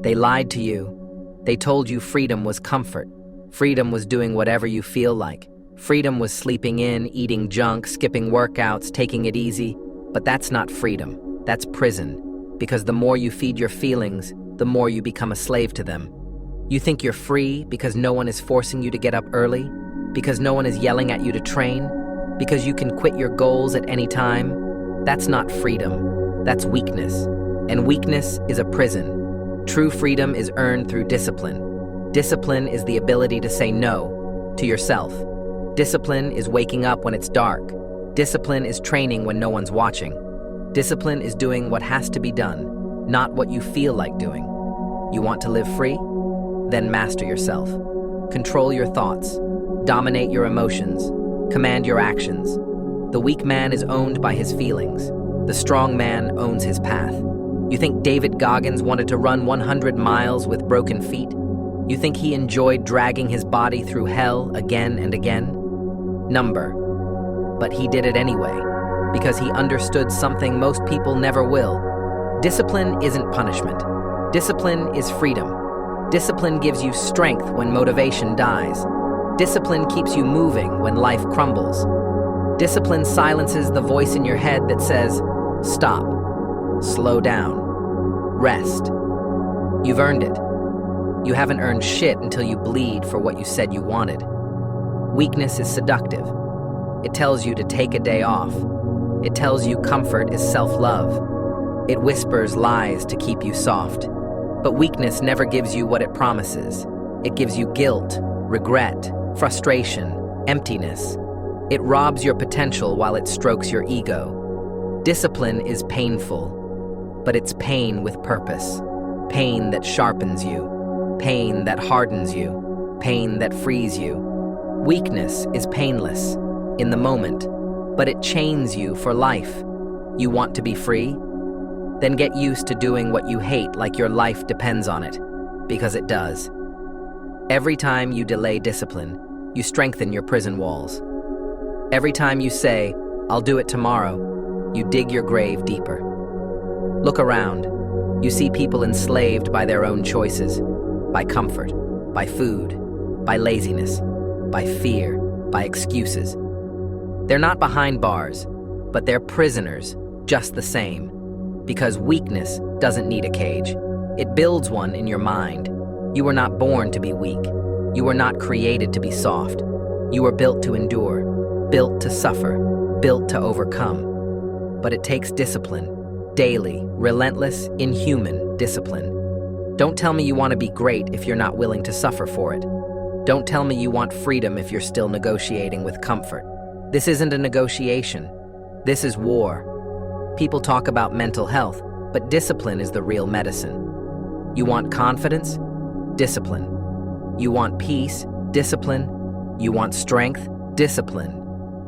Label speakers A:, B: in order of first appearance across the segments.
A: They lied to you. They told you freedom was comfort. Freedom was doing whatever you feel like. Freedom was sleeping in, eating junk, skipping workouts, taking it easy. But that's not freedom. That's prison. Because the more you feed your feelings, the more you become a slave to them. You think you're free because no one is forcing you to get up early? Because no one is yelling at you to train? Because you can quit your goals at any time? That's not freedom. That's weakness. And weakness is a prison. True freedom is earned through discipline. Discipline is the ability to say no to yourself. Discipline is waking up when it's dark. Discipline is training when no one's watching. Discipline is doing what has to be done, not what you feel like doing. You want to live free? Then master yourself. Control your thoughts. Dominate your emotions. Command your actions. The weak man is owned by his feelings. The strong man owns his path. You think David Goggins wanted to run 100 miles with broken feet? You think he enjoyed dragging his body through hell again and again? But he did it anyway, because he understood something most people never will. Discipline isn't punishment. Discipline is freedom. Discipline gives you strength when motivation dies. Discipline keeps you moving when life crumbles. Discipline silences the voice in your head that says, stop, slow down, rest. You've earned it. You haven't earned shit until you bleed for what you said you wanted. Weakness is seductive. It tells you to take a day off. It tells you comfort is self-love. It whispers lies to keep you soft. But weakness never gives you what it promises. It gives you guilt, regret, frustration, emptiness. It robs your potential while it strokes your ego. Discipline is painful, but it's pain with purpose. Pain that sharpens you. Pain that hardens you. Pain that frees you. Weakness is painless in the moment, but it chains you for life. You want to be free? Then get used to doing what you hate like your life depends on it, because it does. Every time you delay discipline, you strengthen your prison walls. Every time you say, I'll do it tomorrow, you dig your grave deeper. Look around. You see people enslaved by their own choices, by comfort, by food, by laziness, by fear, by excuses. They're not behind bars, but they're prisoners just the same. Because weakness doesn't need a cage. It builds one in your mind. You were not born to be weak. You were not created to be soft. You were built to endure, built to suffer, built to overcome. But it takes discipline. Daily, relentless, inhuman discipline. Don't tell me you want to be great if you're not willing to suffer for it. Don't tell me you want freedom if you're still negotiating with comfort. This isn't a negotiation. This is war. People talk about mental health, but discipline is the real medicine. You want confidence? Discipline. You want peace? Discipline. You want strength? Discipline.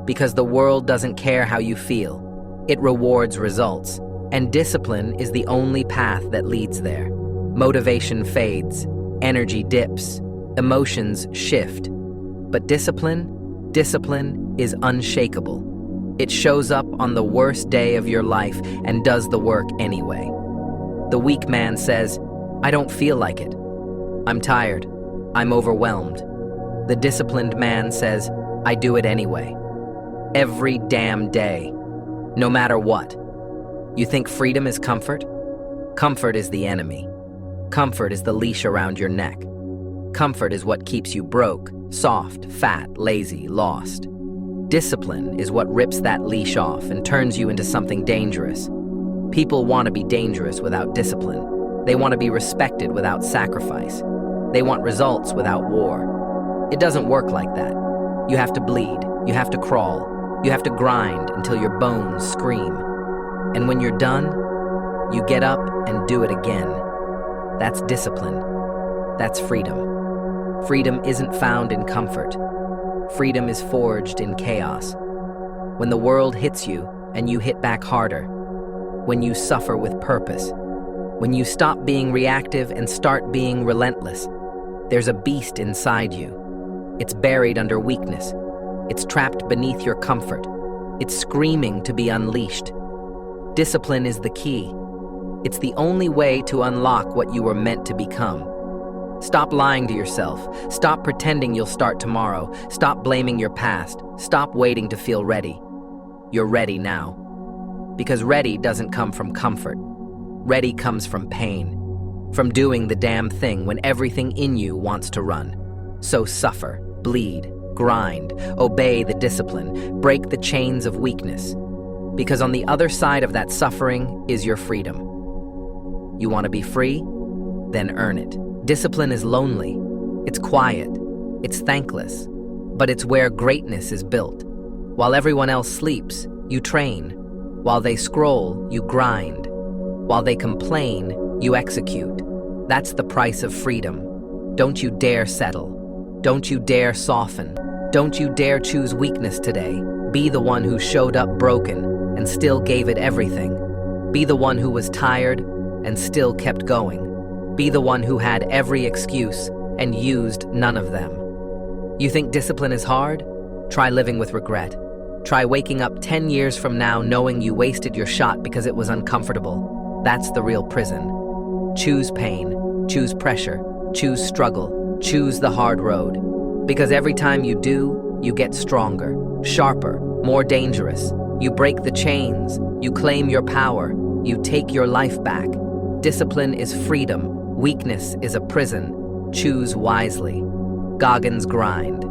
A: Because the world doesn't care how you feel. It rewards results. And discipline is the only path that leads there. Motivation fades. Energy dips. Emotions shift. But discipline is unshakable. It shows up on the worst day of your life and does the work anyway. The weak man says, I don't feel like it. I'm tired. I'm overwhelmed. The disciplined man says, I do it anyway. Every damn day. No matter what. You think freedom is comfort? Comfort is the enemy. Comfort is the leash around your neck. Comfort is what keeps you broke, soft, fat, lazy, lost. Discipline is what rips that leash off and turns you into something dangerous. People want to be dangerous without discipline. They want to be respected without sacrifice. They want results without war. It doesn't work like that. You have to bleed. You have to crawl. You have to grind until your bones scream. And when you're done, you get up and do it again. That's discipline. That's freedom. Freedom isn't found in comfort. Freedom is forged in chaos. When the world hits you and you hit back harder. When you suffer with purpose. When you stop being reactive and start being relentless. There's a beast inside you. It's buried under weakness. It's trapped beneath your comfort. It's screaming to be unleashed. Discipline is the key. It's the only way to unlock what you were meant to become. Stop lying to yourself. Stop pretending you'll start tomorrow. Stop blaming your past. Stop waiting to feel ready. You're ready now. Because ready doesn't come from comfort. Ready comes from pain. From doing the damn thing when everything in you wants to run. So suffer, bleed, grind, obey the discipline, break the chains of weakness. Because on the other side of that suffering is your freedom. You want to be free? Then earn it. Discipline is lonely. It's quiet. It's thankless. But it's where greatness is built. While everyone else sleeps, you train. While they scroll, you grind. While they complain, you execute. That's the price of freedom. Don't you dare settle. Don't you dare soften. Don't you dare choose weakness today. Be the one who showed up broken and still gave it everything. Be the one who was tired and still kept going. Be the one who had every excuse and used none of them. You think discipline is hard? Try living with regret. Try waking up 10 years from now knowing you wasted your shot because it was uncomfortable. That's the real prison. Choose pain, choose pressure, choose struggle, choose the hard road. Because every time you do, you get stronger, sharper, more dangerous. You break the chains, you claim your power, you take your life back. Discipline is freedom, weakness is a prison. Choose wisely. Goggins grind.